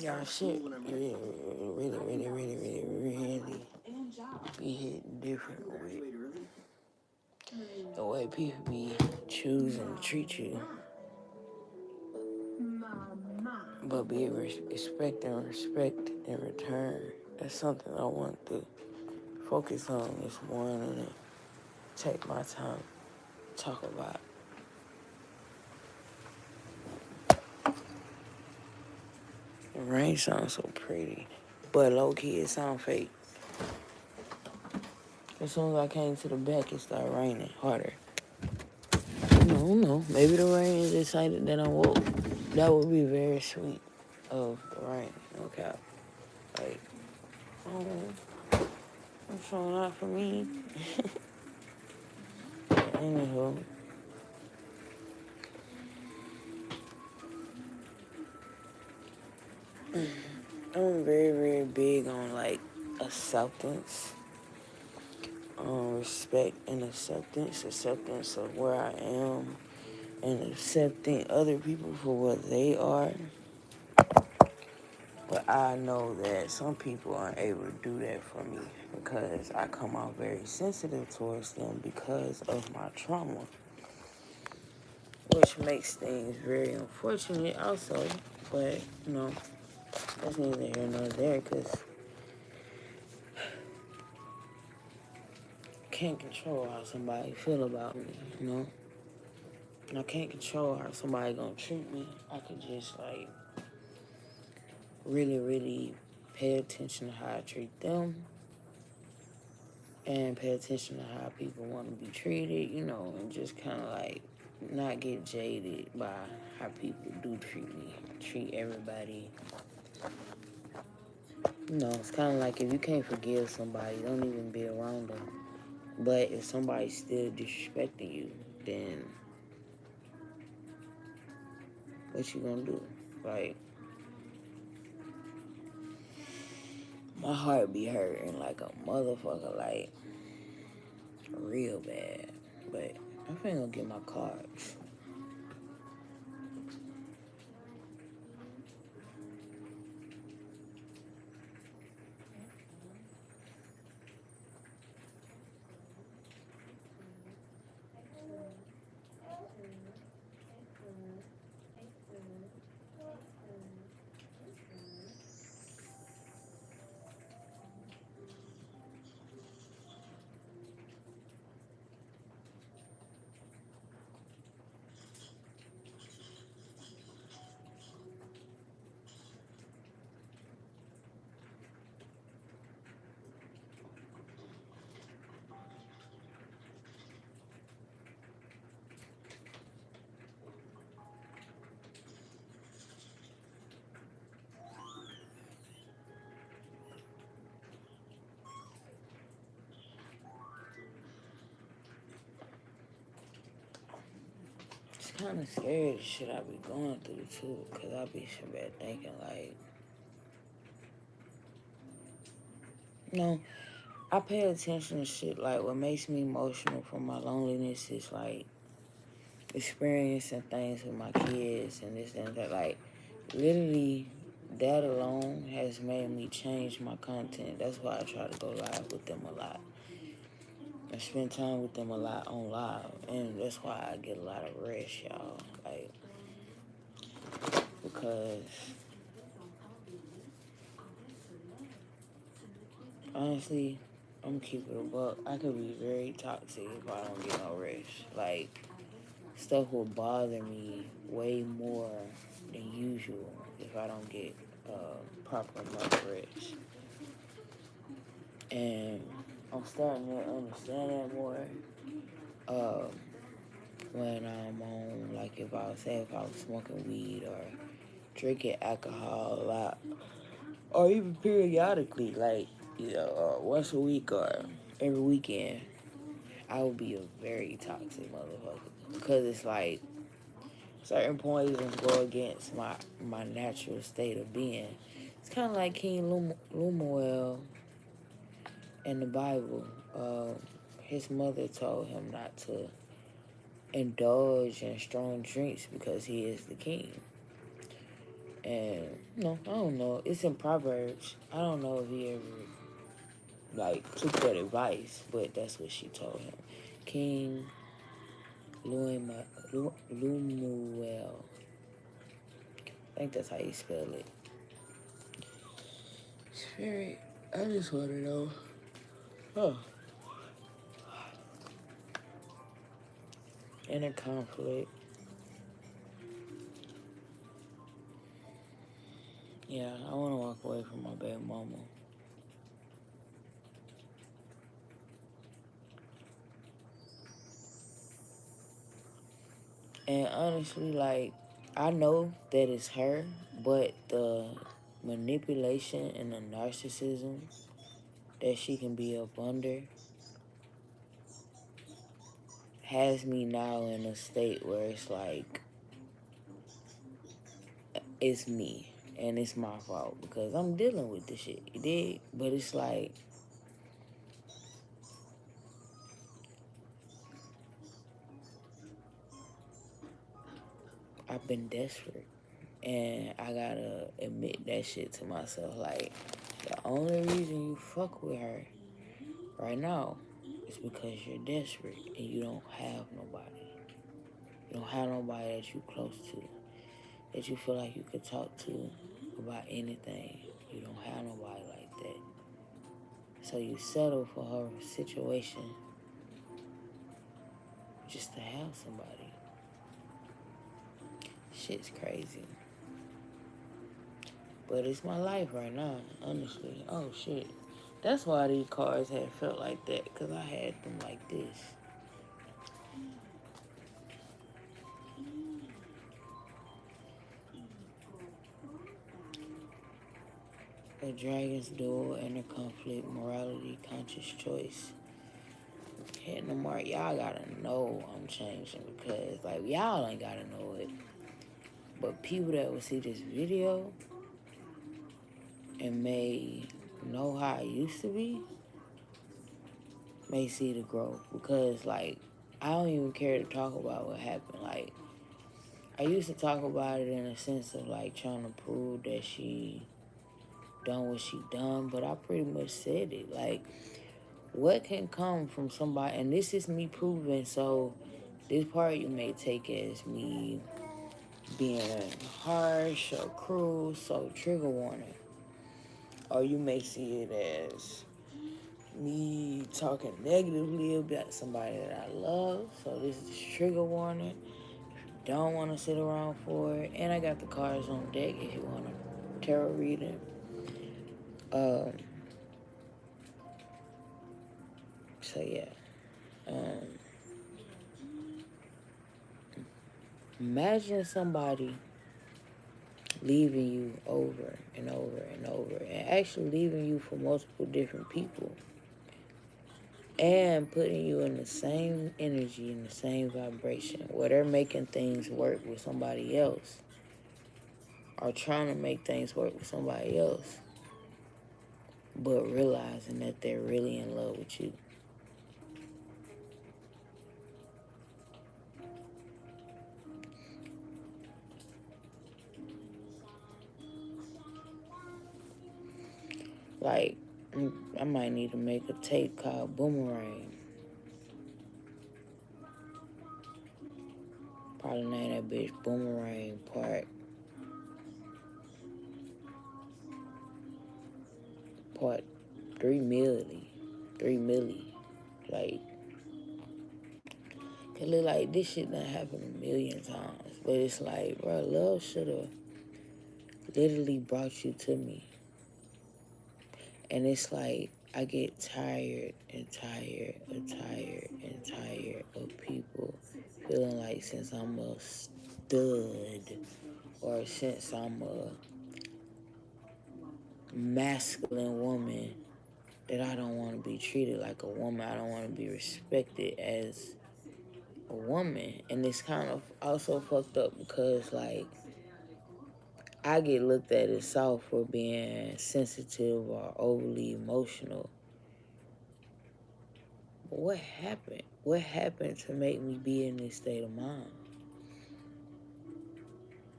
Y'all shit really, really be hitting different with the way people be choosing to treat you. But be respect in return. That's something I want to focus on this morning and take my time to talk about. The rain sounds so pretty, but low key it sound fake. As soon as I came to the back, it started raining harder. No. Maybe the rain is excited that I woke. That would be very sweet of the rain. Okay. Like, oh, I'm showing out for me. Anywho. I'm very, very big on, like, acceptance. Respect and acceptance of where I am, and accepting other people for what they are. But I know that some people aren't able to do that for me because I come out very sensitive towards them because of my trauma, which makes things very unfortunate also. But, that's neither here nor there because I can't control how somebody feel about me. I can't control how somebody gonna treat me. I could just, really, really pay attention to how I treat them and pay attention to how people want to be treated, and just kind of, not get jaded by how people do treat everybody. It's kind of like if you can't forgive somebody, don't even be around them. But if somebody's still disrespecting you, then what you gonna do? My heart be hurting like a motherfucker, real bad. But I'm finna go get my cards. It's kind of scary the shit I be going through too, cause I be sitting back thinking I pay attention to shit what makes me emotional from my loneliness is experiencing things with my kids and this and that. Literally, that alone has made me change my content. That's why I try to go live with them a lot. I spend time with them a lot on live, and that's why I get a lot of rest, y'all. Because honestly, I'm gonna keep it a buck. I could be very toxic if I don't get no rest. Stuff will bother me way more than usual if I don't get proper enough rest. And I'm starting to understand that more. When I'm on, if I was smoking weed or drinking alcohol a lot, or even periodically, once a week or every weekend, I would be a very toxic motherfucker. Because it's certain poisons go against my natural state of being. It's kind of like King Lemuel in the Bible. His mother told him not to indulge in strong drinks because he is the king. And I don't know. It's in Proverbs. I don't know if he ever took that advice, but that's what she told him. King Lumuel. I think that's how you spell it. Spirit, I just want to know. Oh. Inner conflict. Yeah, I want to walk away from my baby mama. And honestly, I know that it's her, but the manipulation and the narcissism that she can be up under has me now in a state where it's like, it's me and it's my fault because I'm dealing with this shit. You dig? But it's like, I've been desperate. And I gotta admit that shit to myself. Like, the only reason you fuck with her right now is because you're desperate and you don't have nobody. You don't have nobody that you close to, that you feel like you could talk to about anything. You don't have nobody like that. So you settle for her situation just to have somebody. Shit's crazy. But it's my life right now, honestly. Oh, shit. That's why these cars had felt like that, because I had them like this. The Dragon's Duel, Inner Conflict, Morality, Conscious Choice. Hitting the mark. Y'all gotta know I'm changing because, y'all ain't gotta know it. But people that will see this video and may know how I used to be may see the growth. Because, I don't even care to talk about what happened. I used to talk about it in a sense of, trying to prove that she done what she done. But I pretty much said it. What can come from somebody, and this is me proving, so this part you may take as me being harsh or cruel, so trigger warning. Or you may see it as me talking negatively about somebody that I love, so this is trigger warning. Don't want to sit around for it. And I got the cards on deck if you want a tarot reading. So yeah. Imagine somebody leaving you over and over and over, and actually leaving you for multiple different people, and putting you in the same energy, in the same vibration, where they're making things work with somebody else, or trying to make things work with somebody else, but realizing that they're really in love with you. I might need to make a tape called Boomerang. Probably name that bitch Boomerang part 3 milli. 3 milli. It look like this shit done happened a million times. But it's like, bro, love should have literally brought you to me. And it's like, I get tired and tired and tired and tired of people feeling like since I'm a stud or since I'm a masculine woman that I don't want to be treated like a woman. I don't want to be respected as a woman. And it's kind of also fucked up because, I get looked at as soft for being sensitive or overly emotional. what happened? What happened to make me be in this state of mind?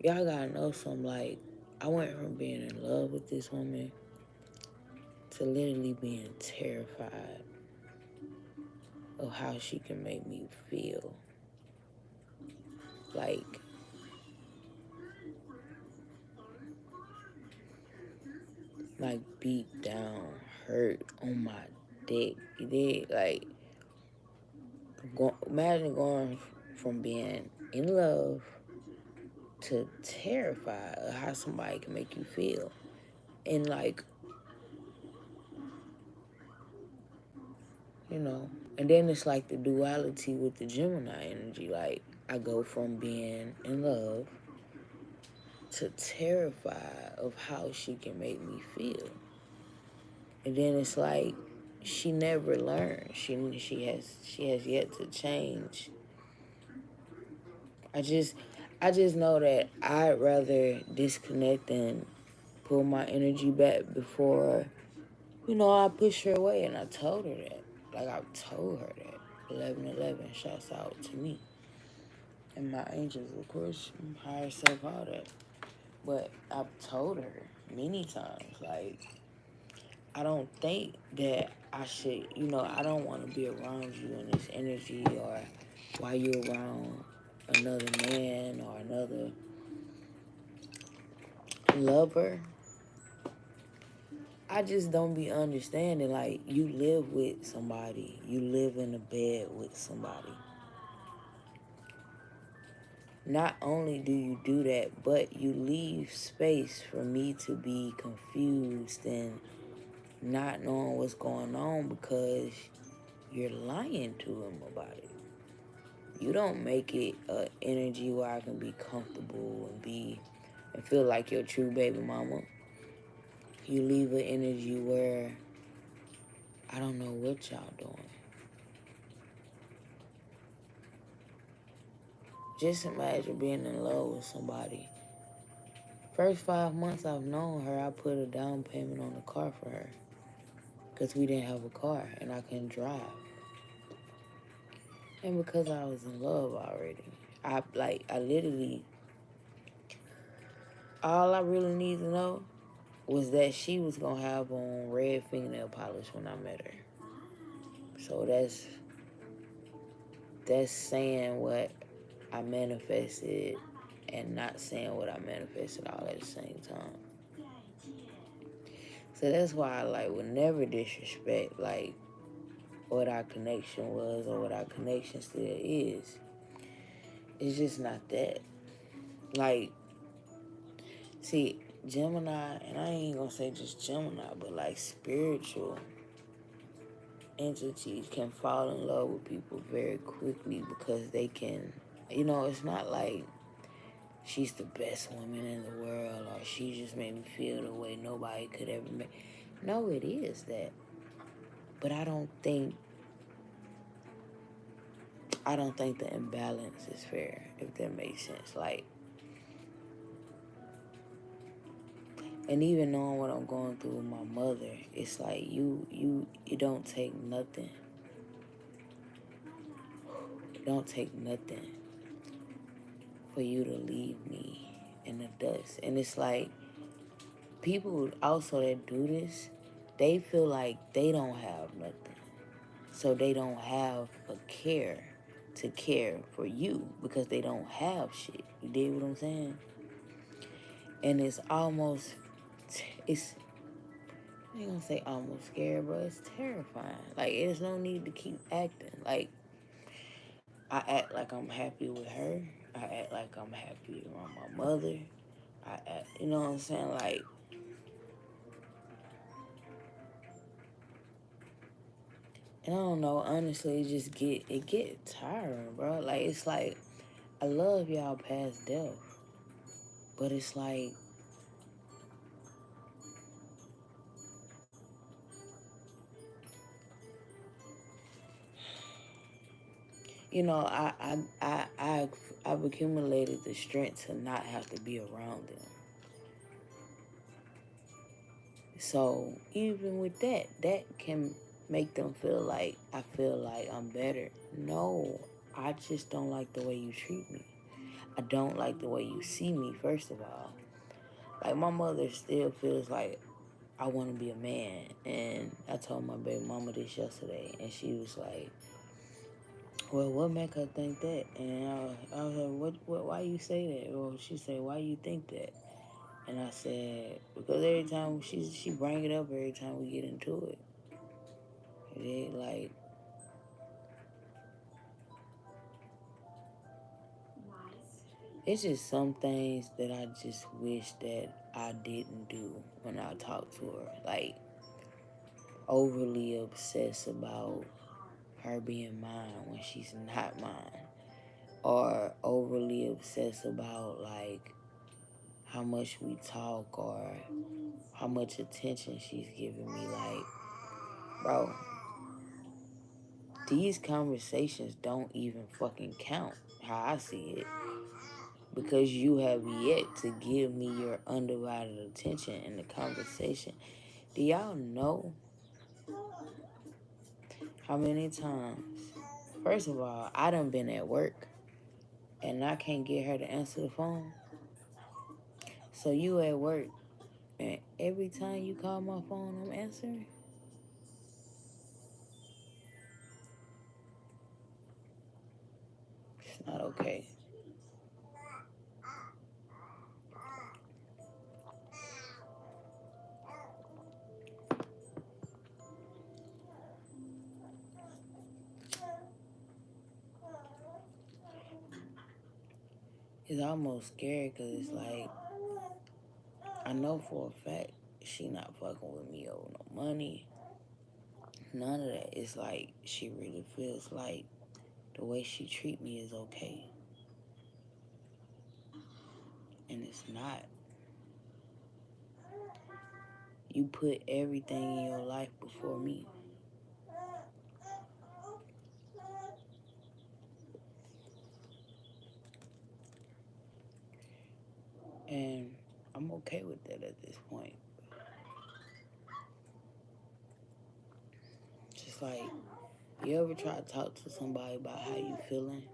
Y'all gotta know something. Like, I went from being in love with this woman to literally being terrified of how she can make me feel. Like, beat down, hurt on my dick. You did? Like, imagine going from being in love to terrified of how somebody can make you feel. And like, you know, and then it's like the duality with the Gemini energy. Like, I go from being in love to terrified of how she can make me feel. And then it's like she never learned. She has yet to change. I just know that I'd rather disconnect and pull my energy back before, I push her away. And I told her that. Like, I told her that. 1111 shouts out to me. And my angels, of course, higher self, all that. But I've told her many times, like, I don't think that I should, I don't want to be around you in this energy, or while you're around another man or another lover. I just don't be understanding. Like, you live with somebody, you live in a bed with somebody. Not only do you do that, but you leave space for me to be confused and not knowing what's going on because you're lying to him about it. You don't make it an energy where I can be comfortable and feel like your true baby mama. You leave an energy where I don't know what y'all doing. Just imagine being in love with somebody. First 5 months I've known her, I put a down payment on the car for her because we didn't have a car and I couldn't drive. And because I was in love already, I literally, all I really need to know was that she was going to have on red fingernail polish when I met her. So that's saying what I manifested and not saying what I manifested all at the same time. So that's why I would never disrespect what our connection was or what our connection still is. It's just not that. See, Gemini, and I ain't gonna say just Gemini, but spiritual entities can fall in love with people very quickly because they can, it's not like she's the best woman in the world or she just made me feel the way nobody could ever make. No, it is that. But I don't think the imbalance is fair, if that makes sense. And even knowing what I'm going through with my mother, it's like you don't take nothing. It don't take nothing for you to leave me in the dust. And it's like, people also that do this, they feel like they don't have nothing. So they don't have a care to care for you because they don't have shit. You dig what I'm saying? And it's almost, I ain't gonna say almost scary, but it's terrifying. There's no need to keep acting. I act like I'm happy with her. I act like I'm happy around my mother. I act, you know what I'm saying? And I don't know, honestly, it get tiring, bro. It's like, I love y'all past death. But it's like, I've accumulated the strength to not have to be around them. So even with that can make them feel like I feel like I'm better. No, I just don't like the way you treat me. I don't like the way you see me, first of all. Like, my mother still feels like I want to be a man. And I told my baby mama this yesterday, and she was like, well, what make her think that? And I was like, why you say that? Or she said, why you think that? And I said, because every time she bring it up every time we get into it. It like, it's just some things that I just wish that I didn't do when I talk to her. Like, overly obsessed about her being mine when she's not mine. Or overly obsessed about, like, how much we talk or how much attention she's giving me. Like, bro, these conversations don't even fucking count how I see it. Because you have yet to give me your undivided attention in the conversation. Do y'all know how many times, first of all, I done been at work and I can't get her to answer the phone? So you at work and every time you call my phone, I'm answering? It's not okay. It's almost scary because it's like, I know for a fact she not fucking with me over no money. None of that. It's like she really feels like the way she treat me is okay. And it's not. You put everything in your life before me. And I'm okay with that at this point. Just like, you ever try to talk to somebody about how you feeling?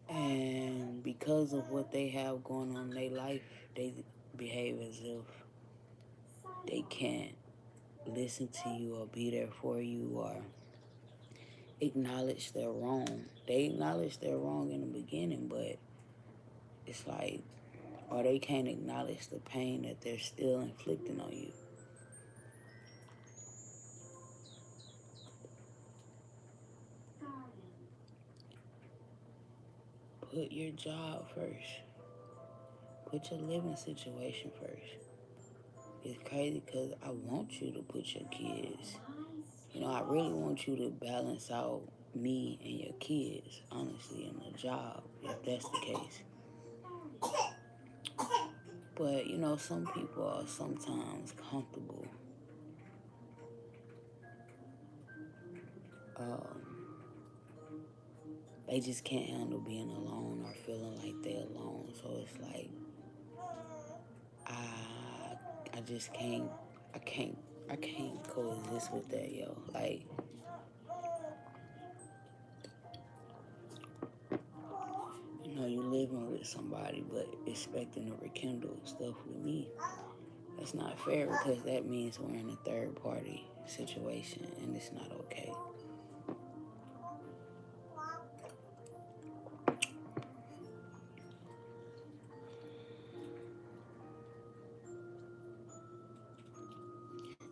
And because of what they have going on in their life, they behave as if they can't listen to you or be there for you or acknowledge their wrong. They acknowledge their wrong in the beginning, but it's like, or they can't acknowledge the pain that they're still inflicting on you. Put your job first. Put your living situation first. It's crazy because I want you to put your kids. You know, I really want you to balance out me and your kids, honestly, in the job, if that's the case. But, you know, some people are sometimes comfortable they just can't handle being alone or feeling like they're alone. So it's like, I just can't, I can't coexist with that, yo. Like, you know, you living with somebody but expecting to rekindle stuff with me. That's not fair because that means we're in a third party situation and it's not okay.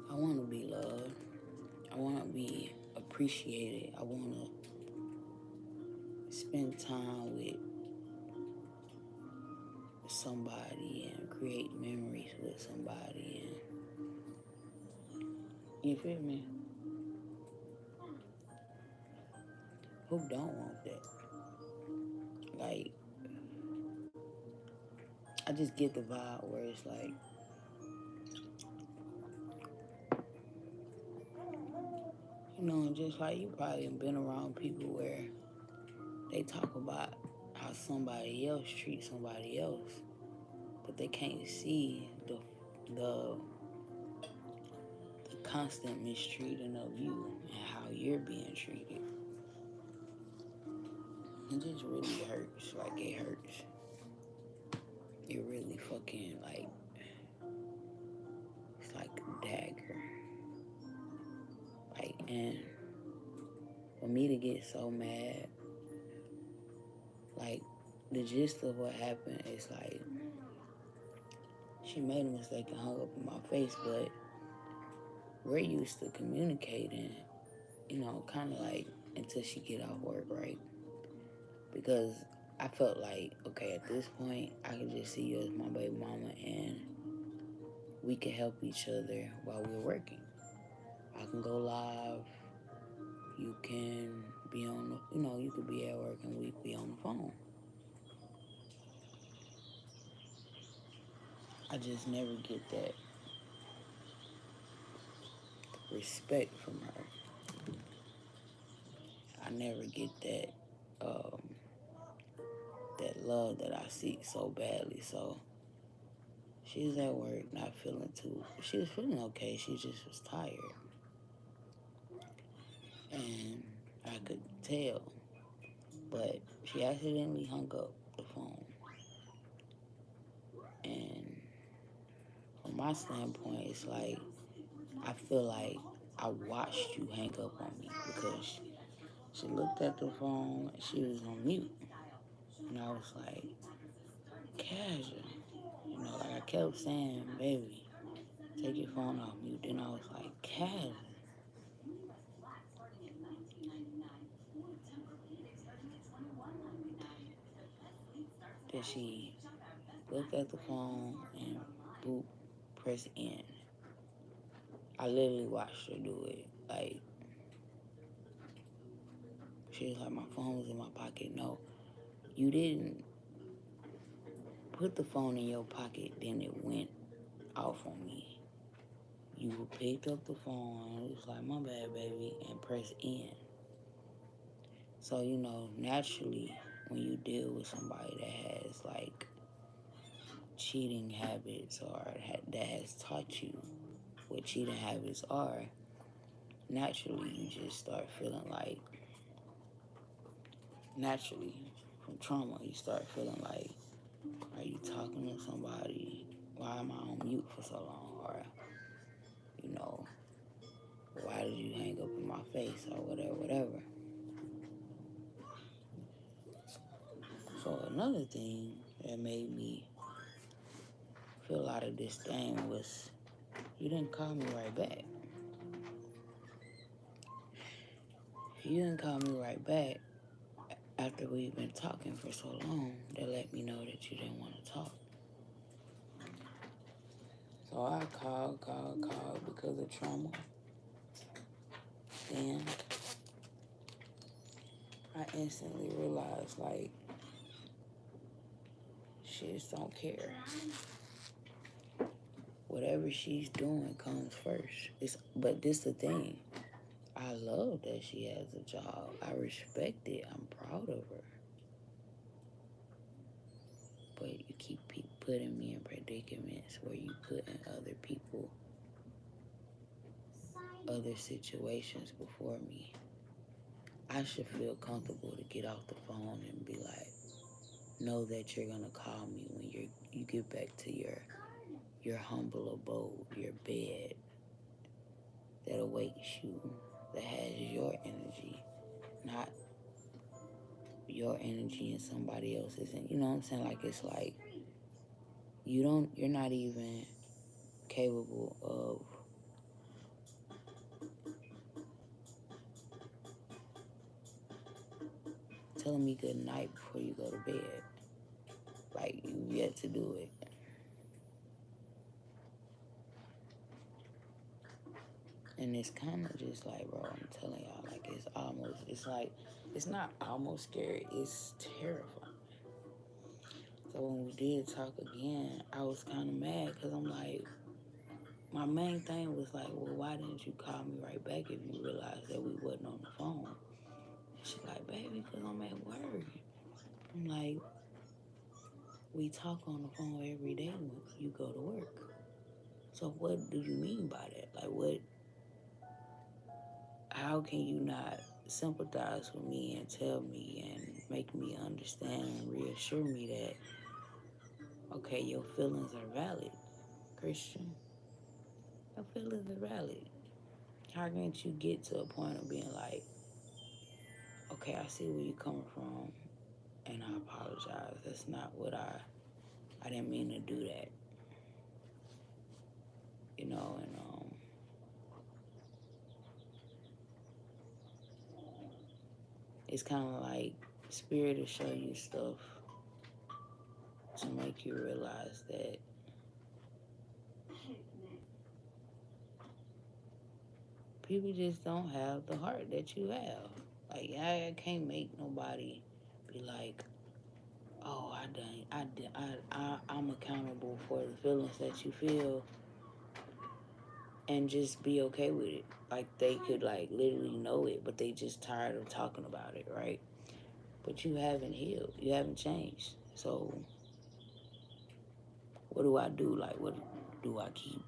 I want to be loved. I want to be appreciated. I want to spend time with somebody and create memories with somebody. And you feel me? Who don't want that? Like, I just get the vibe where it's like, you know, just like you probably been around people where they talk about how somebody else treats somebody else, but they can't see the constant mistreating of you and how you're being treated. It just really hurts. Like, it hurts. It really fucking, like, it's like a dagger. Like, and for me to get so mad, like, the gist of what happened is, like, she made a mistake and hung up in my face, but we're used to communicating, kind of like until she get off work, right? Because I felt like, okay, at this point, I can just see you as my baby mama and we can help each other while we're working. I can go live. You can be on, you could be at work and we be on the phone. I just never get that respect from her. I never get that love that I seek so badly. So she was at work, not feeling too. She was feeling okay. She just was tired, and I could tell. But she accidentally hung up the phone, and from my standpoint, it's like I feel like I watched you hang up on me because she looked at the phone and she was on mute, and I was like, casual. Like I kept saying, baby, take your phone off mute. Then I was like, casual. Then she looked at the phone and boop, press end. I literally watched her do it. Like, she was like, my phone was in my pocket. No, you didn't put the phone in your pocket, then it went off on me. You picked up the phone, it was like, my bad, baby, and press end. So, naturally, when you deal with somebody that has, like, cheating habits or that has taught you what cheating habits are, naturally, you just start feeling like, naturally, from trauma, you start feeling like, are you talking to somebody? Why am I on mute for so long? Or, why did you hang up in my face? Or whatever. So another thing that made me feel a lot of disdain was you didn't call me right back. You didn't call me right back after we've been talking for so long. That let me know that you didn't want to talk. So I called because of trauma. Then I instantly realized, like, she just don't care. Whatever she's doing comes first. But this the thing. I love that she has a job. I respect it. I'm proud of her. But you keep putting me in predicaments where you put in other people, other situations before me. I should feel comfortable to get off the phone and be like, know that you're gonna call me when you get back to your humble abode, your bed that awaits you, that has your energy, not your energy and somebody else's. And you know what I'm saying? Like, it's like you're not even capable of telling me good night before you go to bed. Like, you've yet to do it. And it's kind of just like, bro, I'm telling y'all, like, it's like, it's not almost scary, it's terrifying. So when we did talk again, I was kind of mad because I'm like, my main thing was like, well, why didn't you call me right back if you realized that we wasn't on the phone? And she's like, baby, because I'm at work. I'm like, we talk on the phone every day when you go to work. So what do you mean by that? Like what, how can you not sympathize with me and tell me and make me understand and reassure me that, okay, your feelings are valid, Christian? Your feelings are valid. How can't you get to a point of being like, okay, I see where you're coming from and I apologize. That's not what I didn't mean to do that. And it's kind of like Spirit will show you stuff to make you realize that people just don't have the heart that you have. Like I can't make nobody be like, oh, I'm accountable for the feelings that you feel, and just be okay with it. Like they could like literally know it, but they just tired of talking about it, right? But you haven't healed. You haven't changed. So what do I do? Like what do I keep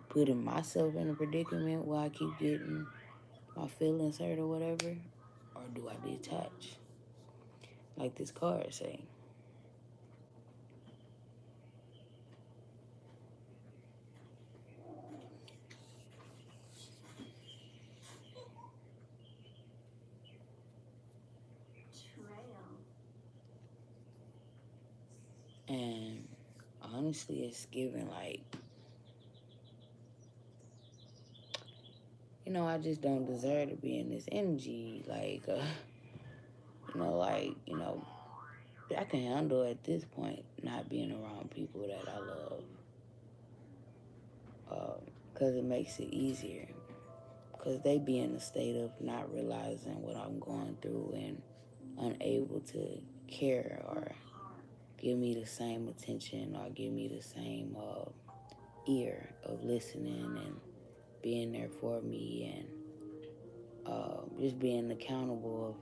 putting myself in a predicament where I keep getting my feelings hurt or whatever? Or do I detach? Like this card say. And honestly, it's given like, I just don't deserve to be in this energy. Like, I can handle at this point not being around people that I love, because it makes it easier. Because they be in a state of not realizing what I'm going through and unable to care or give me the same attention or give me the same ear of listening and being there for me and just being accountable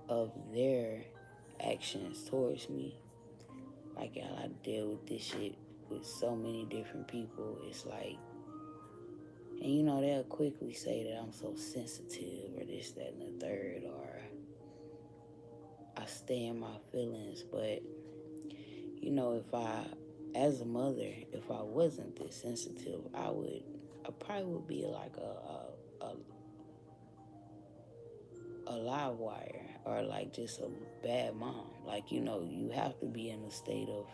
of their actions towards me. Like I deal with this shit with so many different people. It's like, and they'll quickly say that I'm so sensitive or this, that, and the third, or I stay in my feelings. But if as a mother, if I wasn't this sensitive, I probably would be like a live wire or like just a bad mom. Like, you have to be in a state of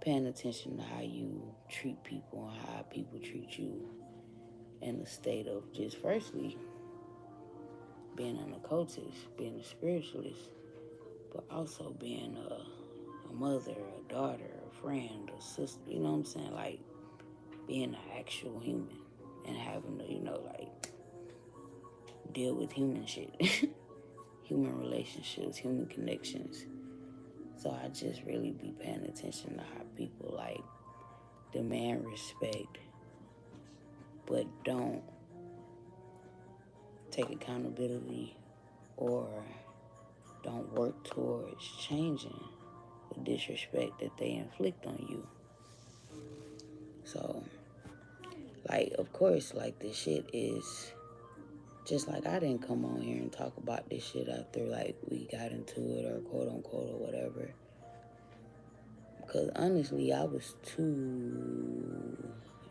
paying attention to how you treat people and how people treat you, in a state of just firstly being an occultist, being a spiritualist, but also being a mother, a daughter, a friend, a sister, you know what I'm saying? Like being an actual human and having to, like deal with human shit, human relationships, human connections. So I just really be paying attention to how people like demand respect, but don't take accountability or don't work towards changing the disrespect that they inflict on you. So, like, of course, like, this shit is just like I didn't come on here and talk about this shit after, like, we got into it or quote unquote or whatever. Because honestly, I was too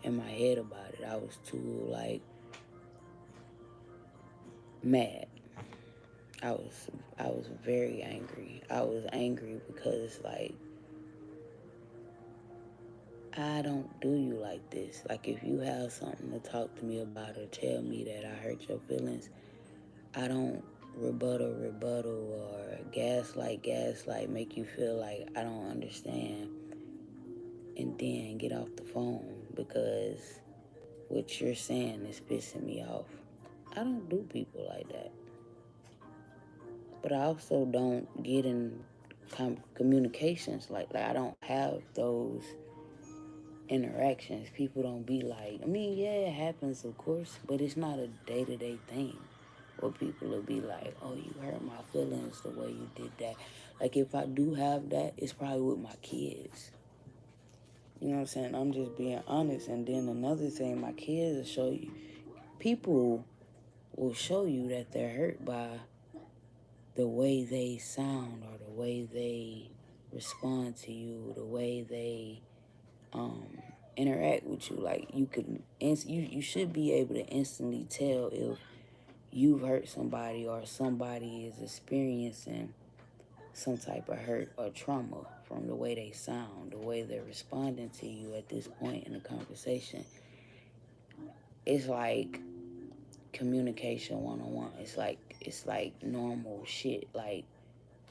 in my head about it. I was too, like, mad. I was I was very angry. I was angry because like I don't do you like this. Like if you have something to talk to me about or tell me that I hurt your feelings, I don't rebuttal or gaslight, make you feel like I don't understand and then get off the phone because what you're saying is pissing me off. I don't do people like that. But I also don't get in communications like I don't have those interactions. People don't be like, I mean, yeah, it happens, of course, but it's not a day-to-day thing. where people will be like, oh, you hurt my feelings the way you did that. Like, if I do have that, it's probably with my kids. You know what I'm saying? I'm just being honest. And then another thing, my kids will show you, people will show you that they're hurt by the way they sound or the way they respond to you, the way they interact with you. Like, you should be able to instantly tell if you've hurt somebody or somebody is experiencing some type of hurt or trauma from the way they sound, the way they're responding to you at this point in the conversation. It's like communication 101. It's like normal shit. Like,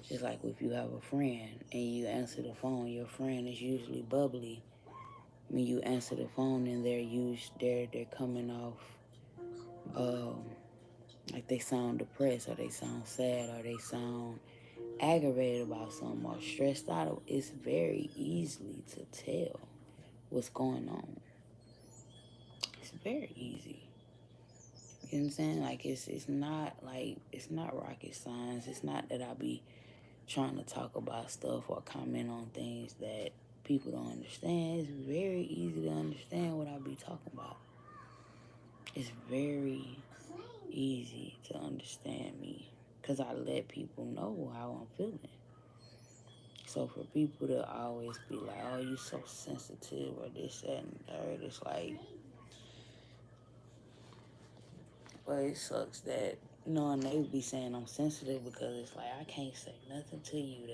just like if you have a friend and you answer the phone, your friend is usually bubbly. When you answer the phone and they're coming off like they sound depressed or they sound sad or they sound aggravated about something or stressed out, it's very easily to tell what's going on. It's very easy. You know what I'm saying? Like, it's not rocket science. It's not that I be trying to talk about stuff or comment on things that people don't understand. It's very easy to understand what I be talking about. It's very easy to understand me because I let people know how I'm feeling. So for people to always be like, oh, you so sensitive or this, that, and third, it's like, well, it sucks that, and they be saying I'm sensitive because it's like I can't say nothing to you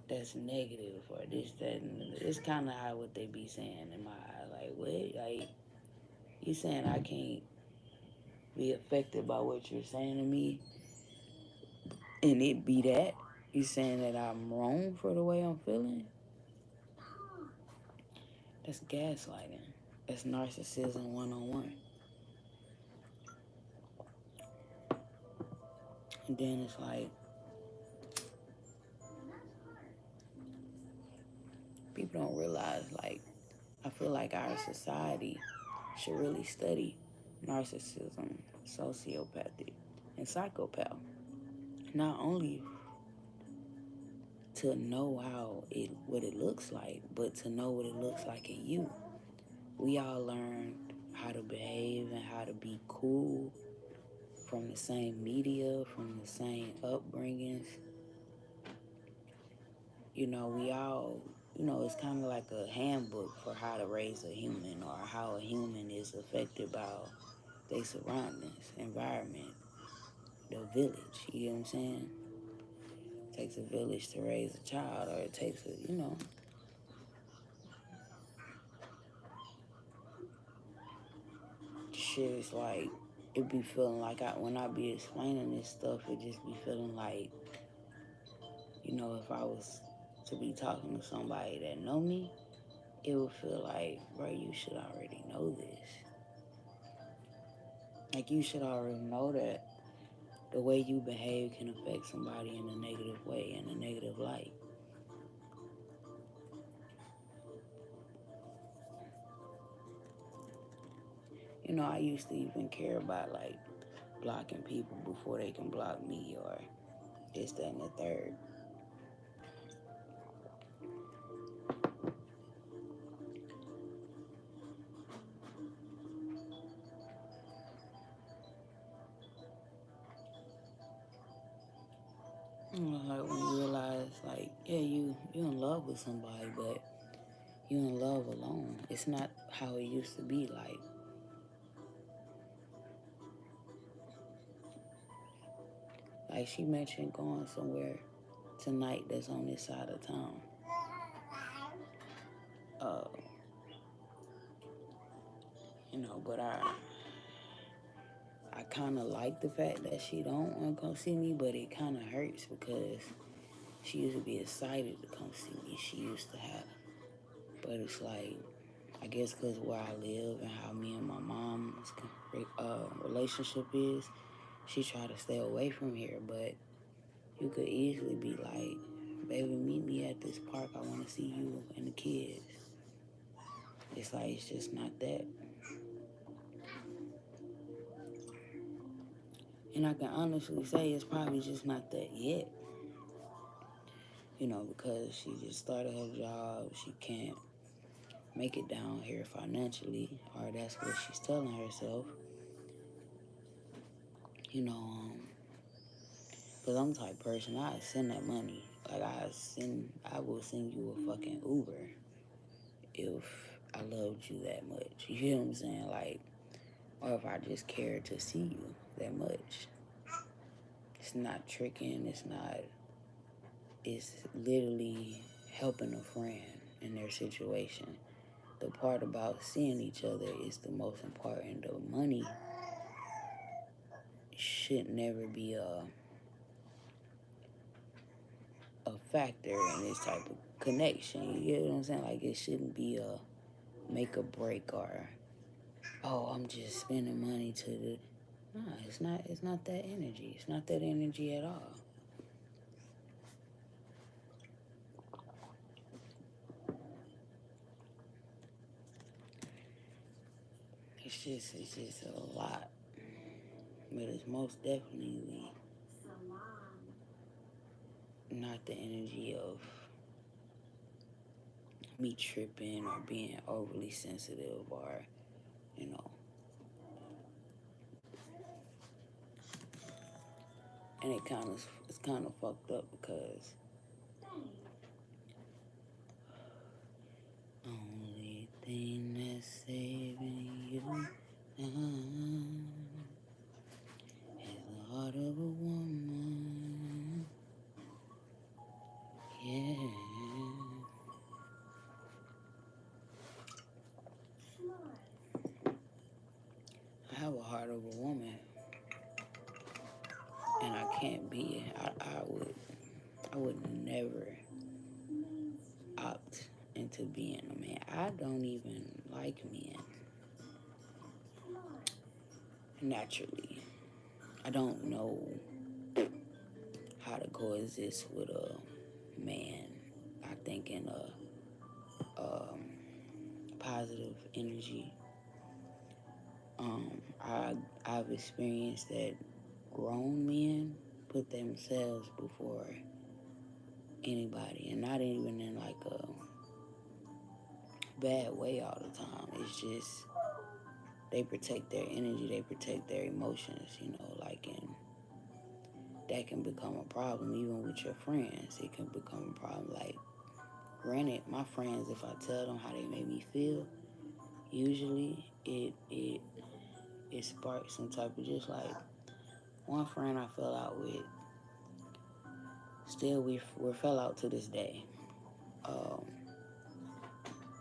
that's negative or this, that, and it's kind of how what they be saying in my eyes. Like, what? Like, you saying I can't be affected by what you're saying to me and it be that? You saying that I'm wrong for the way I'm feeling? That's gaslighting. That's narcissism 101. And then it's like, people don't realize, like, I feel like our society should really study narcissism, sociopathy, and psychopath. Not only to know what it looks like, but to know what it looks like in you. We all learned how to behave and how to be cool from the same media, from the same upbringings. We all, it's kind of like a handbook for how to raise a human or how a human is affected by their surroundings, environment, the village. You know what I'm saying? It takes a village to raise a child, or it takes shit is like, it be feeling like when I be explaining this stuff, it just be feeling like, if I was to be talking to somebody that know me, it would feel like, bro, you should already know this. Like, you should already know that the way you behave can affect somebody in a negative way, in a negative light. I used to even care about, like, blocking people before they can block me or this, that, and the third. Like, when you realize, like, yeah, you in love with somebody, but you in love alone. It's not how it used to be. Like she mentioned going somewhere tonight that's on this side of town. Uh, but I kind of like the fact that she don't want to come see me, but it kind of hurts because she used to be excited to come see me. She used to have, but it's like, I guess because where I live and how me and my mom's relationship is, she tried to stay away from here, but you could easily be like, baby, meet me at this park. I want to see you and the kids. It's like, it's just not that. And I can honestly say it's probably just not that yet. You know, because she just started her job. She can't make it down here financially, or that's what she's telling herself. You know, because I'm the type of person, I send that money. Like, I will send you a fucking Uber if I loved you that much. You hear what I'm saying? Like, or if I just cared to see you that much. It's not tricking. It's literally helping a friend in their situation. The part about seeing each other is the most important. The money should never be a factor in this type of connection. You get what I'm saying? Like, it shouldn't be a make or break, or, oh, I'm just spending money to the... No, it's not that energy. It's not that energy at all. It's just a lot. But it's most definitely not the energy of me tripping or being overly sensitive, or, you know. And it's kind of fucked up because only thing that's saving you is the heart of a woman. Yeah. I have a heart of a woman, and I can't be it. I would never opt into being a man. I don't even like men naturally. I don't know how to coexist with a man. I think in a positive energy. I've experienced that grown men put themselves before anybody, and not even in like a bad way all the time. It's just they protect their energy, they protect their emotions, you know, like, and that can become a problem even with your friends. It can become a problem. Like, granted, my friends, if I tell them how they make me feel, usually it sparks some type of, just like one friend I fell out with, still we're fell out to this day.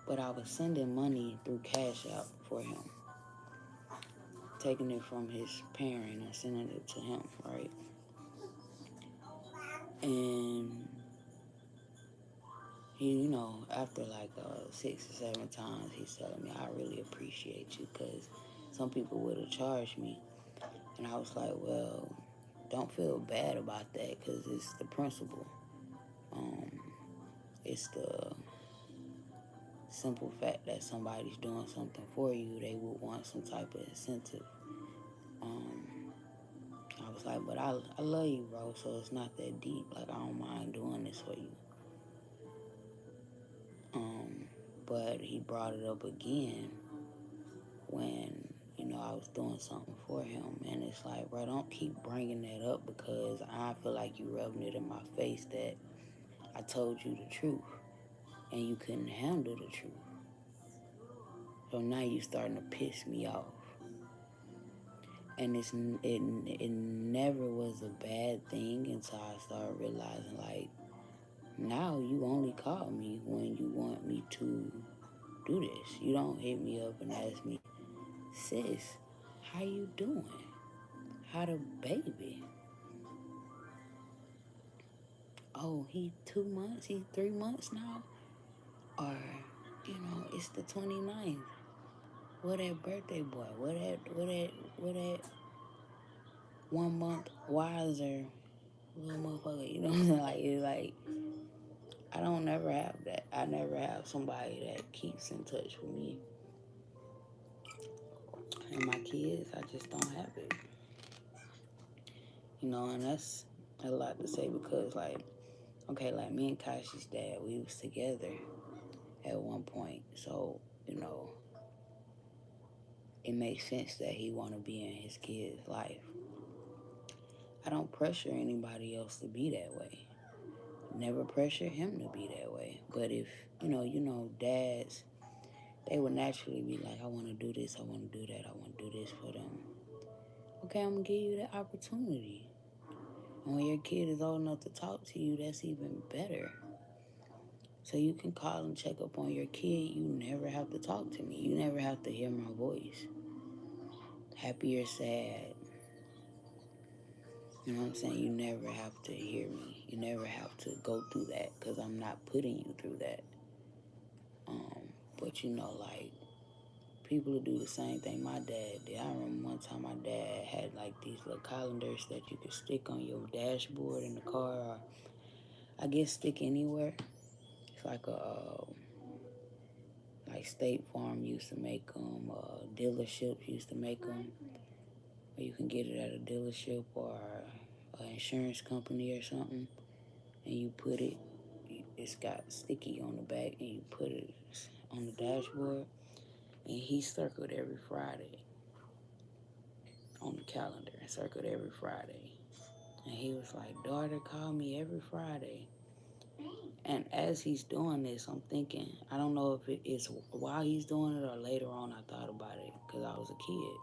But I was sending money through cashapp for him, taking it from his parent and sending it to him, right? And he, you know, after like 6 or 7 times, he's telling me, I really appreciate you, because some people would have charged me. And I was like, well, don't feel bad about that, because it's the principle. It's the simple fact that somebody's doing something for you. They would want some type of incentive. I was like, but I love you, bro, so it's not that deep. Like, I don't mind doing this for you. But he brought it up again when, you know, I was doing something for him. And it's like, bro, don't keep bringing that up, because I feel like you rubbing it in my face that I told you the truth and you couldn't handle the truth. So now you starting to piss me off. And it never was a bad thing until I started realizing, like, now you only call me when you want me to do this. You don't hit me up and ask me, sis, how you doing? How the baby? Oh, he 2 months? He 3 months now? Or, you know, it's the 29th. What that birthday boy? What that 1 month wiser little motherfucker? You know what I'm saying? Like, it's like, I don't never have that. I never have somebody that keeps in touch with me. And my kids, I just don't have it. And that's a lot to say because, like, okay, like me and Kashi's dad, we was together at one point. So, it makes sense that he want to be in his kid's life. I don't pressure anybody else to be that way. Never pressure him to be that way. But if, dads, they would naturally be like, I want to do this, I want to do that, I want to do this for them. Okay, I'm going to give you the opportunity. And when your kid is old enough to talk to you, that's even better. So you can call and check up on your kid. You never have to talk to me. You never have to hear my voice. Happy or sad. You know what I'm saying? You never have to hear me. You never have to go through that because I'm not putting you through that. But like, people who do the same thing my dad did. I remember one time my dad had like these little colanders that you could stick on your dashboard in the car, or I guess stick anywhere. It's like like State Farm used to make them, dealerships used to make them, or you can get it at a dealership or an insurance company or something, and you put it, it's got sticky on the back, and you put it on the dashboard, and he circled every Friday on the calendar, circled every Friday, and he was like, daughter, call me every Friday. And as he's doing this, I'm thinking, I don't know if it's while he's doing it or later on I thought about it because I was a kid.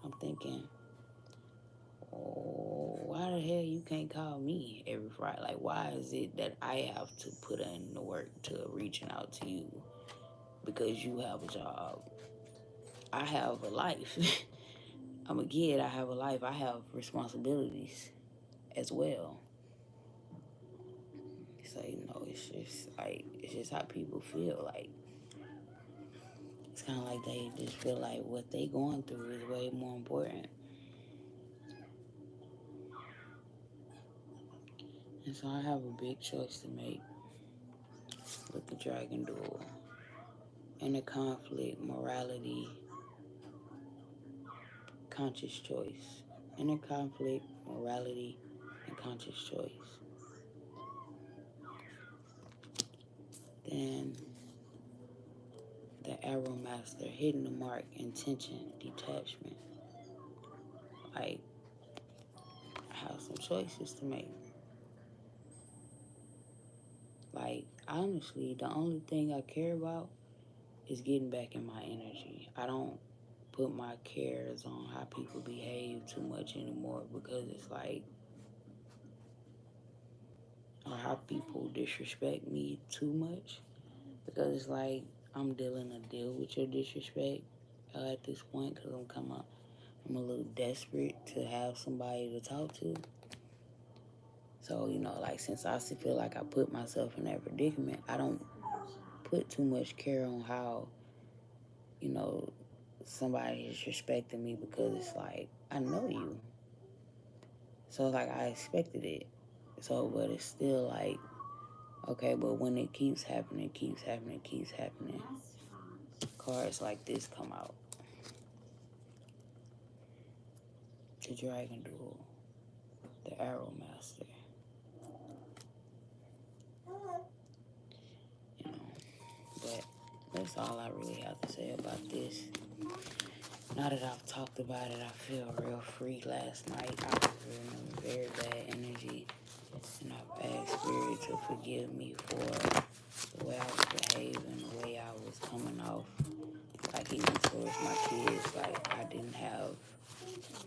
I'm thinking, oh, why the hell you can't call me every Friday? Like, why is it that I have to put in the work to reaching out to you because you have a job? I have a life. I'm a kid. I have a life. I have responsibilities as well. So, it's just how people feel. Like, it's kind of like they just feel like what they going through is way more important. And so I have a big choice to make with the Dragon Duel. Inner conflict, morality, conscious choice. Inner conflict, morality, and conscious choice. Then the Arrow Master, hitting the mark, intention, detachment. Like, I have some choices to make. Like, honestly, the only thing I care about is getting back in my energy. I don't put my cares on how people behave too much anymore because it's like, or how people disrespect me too much because it's like I'm dealing a deal with your disrespect at this point because I'm a little desperate to have somebody to talk to. So, like, since I feel like I put myself in that predicament, I don't put too much care on how, somebody is respecting me because it's like, I know you. So, like, I expected it. So, but it's still like, okay, but when it keeps happening, cards like this come out. The Dragon Duel. The Arrow Master. But that's all I really have to say about this. Now that I've talked about it, I feel real free. Last night I was in very bad energy, and I've asked Spirit to forgive me for the way I was behaving, the way I was coming off, like even towards my kids. Like I didn't have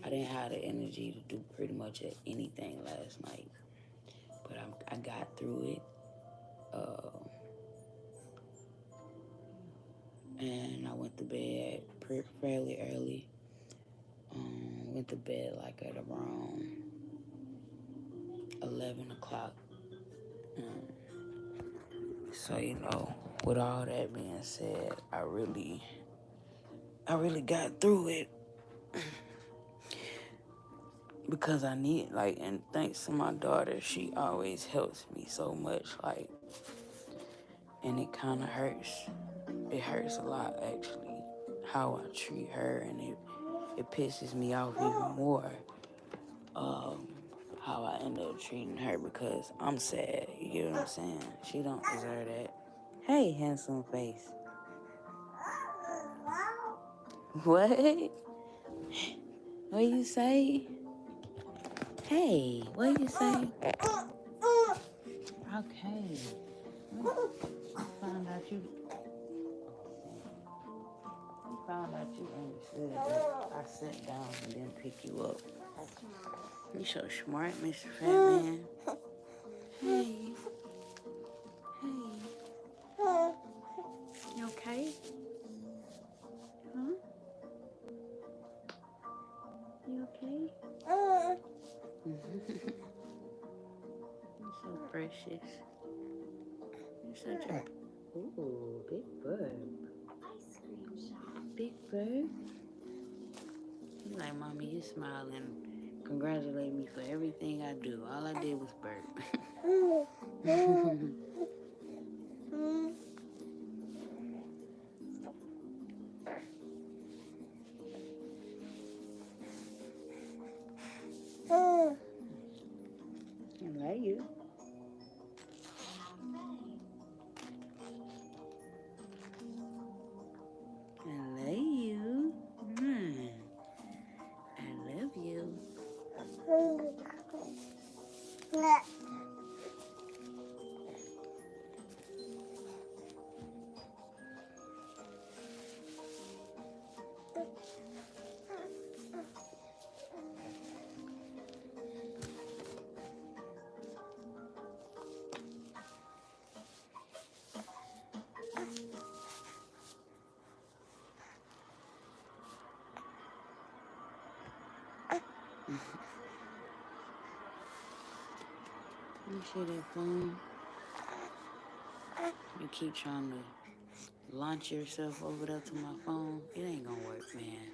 the energy to do pretty much anything last night, but I got through it. And I went to bed fairly early. Went to bed like at around 11 o'clock. So, with all that being said, I really got through it because I need, like, and thanks to my daughter, she always helps me so much, like, and it kind of hurts. It hurts a lot, actually, how I treat her, and it pisses me off even more. end up treating her because I'm sad. You get what I'm saying? She don't deserve that. Hey, handsome face. What? What you say? Hey, what you say? Okay. I found out you understood that I sat down and didn't pick you up. You so smart, Mr. Fat Man. Hey. Hey. You okay? Huh? You okay? You're so precious. You're such a... Ooh, big bird. Big bird? You like, Mommy, you smiling, congratulate me for everything I do. All I did was burp. I like you. I love you. I love you. You see that phone? You keep trying to launch yourself over there to my phone. It ain't gonna work, man.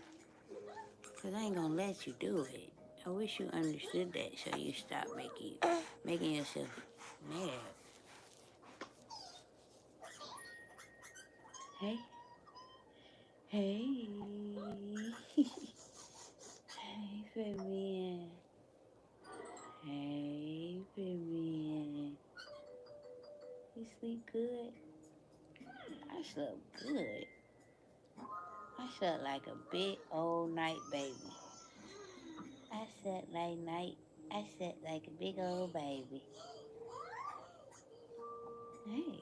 Cause I ain't gonna let you do it. I wish you understood that so you stop making yourself mad. Hey. Hey. Hey, Fabian. Hey, Fabian. You sleep good? I slept good. I slept like a big old night baby. I slept like a big old baby. Hey.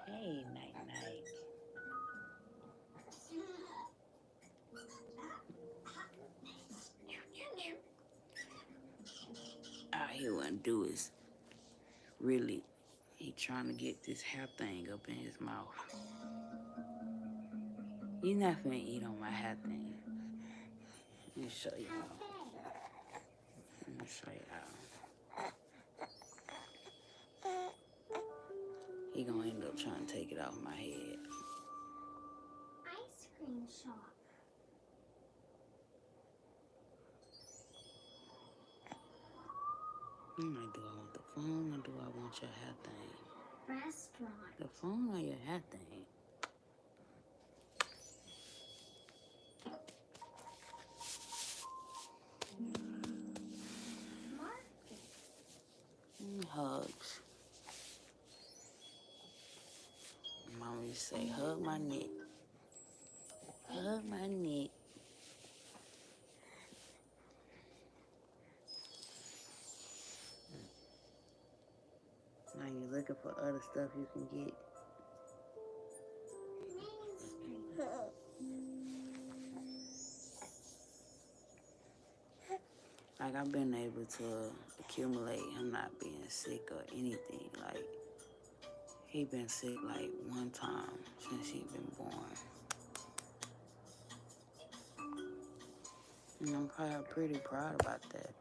Hey, night night. All he want to do is really, he trying to get this hair thing up in his mouth. You not finna eat on my hair thing. Let me show y'all. He gonna end up trying to take it off my head. Ice cream shop. Do I want the phone or do I want your hair thing? Restaurant. The phone or your hair thing? Market. Hugs. Mama used to say, hug my neck. Hug my neck. Now you're looking for other stuff you can get. Like, I've been able to accumulate him not being sick or anything. Like, he been sick like one time since he been born. And I'm pretty proud about that.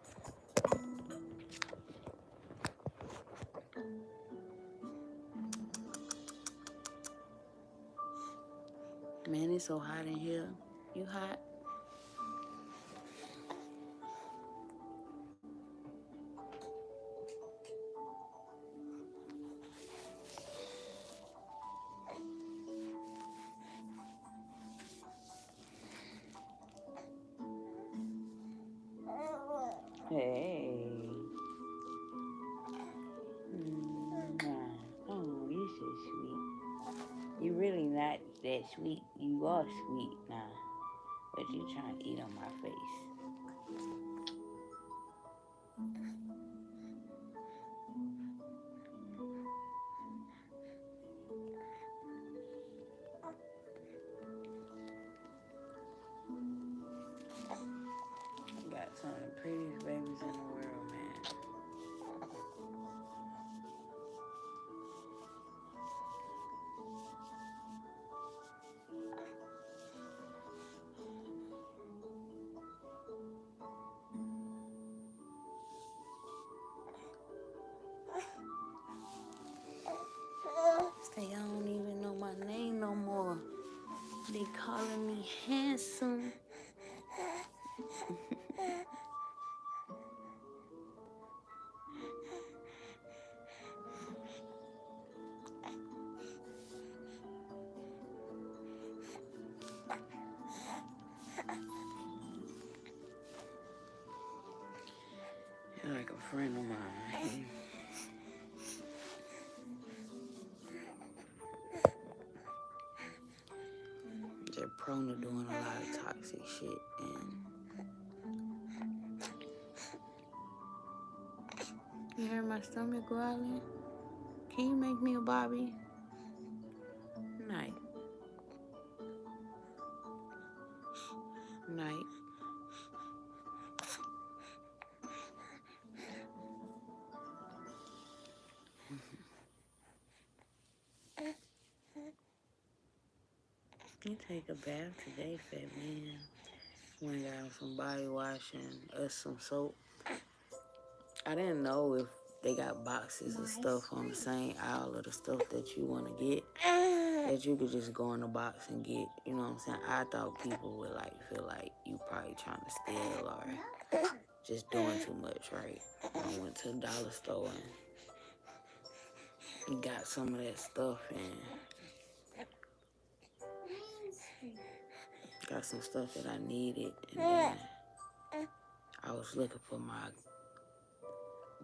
Man, it's so hot in here. You hot? Hey. Oh, you so sweet. You really not that sweet. You are sweet now. But you trying to eat on my face. Got some of the prettiest babies in the world, man. They don't even know my name no more. They calling me handsome. You're like a friend of mine. They're prone to doing a lot of toxic shit, and you hear my stomach growling? Can you make me a Bobby? Night. Night. You take a bath today, fat man. Went out some body wash and us some soap. I didn't know if they got boxes of stuff on the same aisle of the stuff that you want to get that you could just go in the box and get. You know what I'm saying? I thought people would like feel like you probably trying to steal or just doing too much, right? I went to the dollar store and got some of that stuff and got some stuff that I needed, and then I was looking for my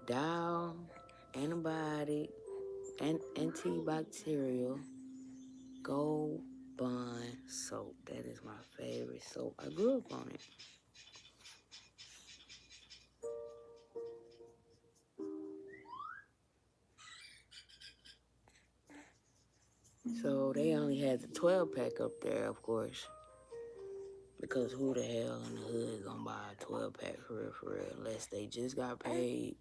Dow antibiotic and antibacterial Gold Bond soap. That is my favorite soap. I grew up on it. So they only had the 12 pack up there, of course. Because who the hell in the hood gonna buy a 12 pack for real, unless they just got paid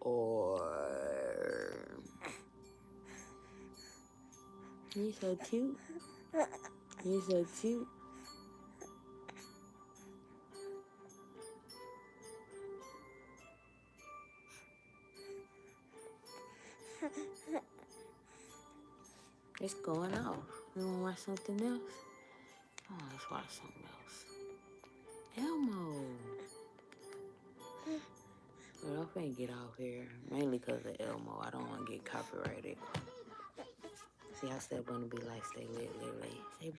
or... You so cute. You so cute. It's going off. You wanna watch something else? Oh, let's watch something else. Elmo. Well, I'm finna get off here. Mainly because of Elmo. I don't want to get copyrighted. See, I still want to be like, stay lit, lit, lit. Say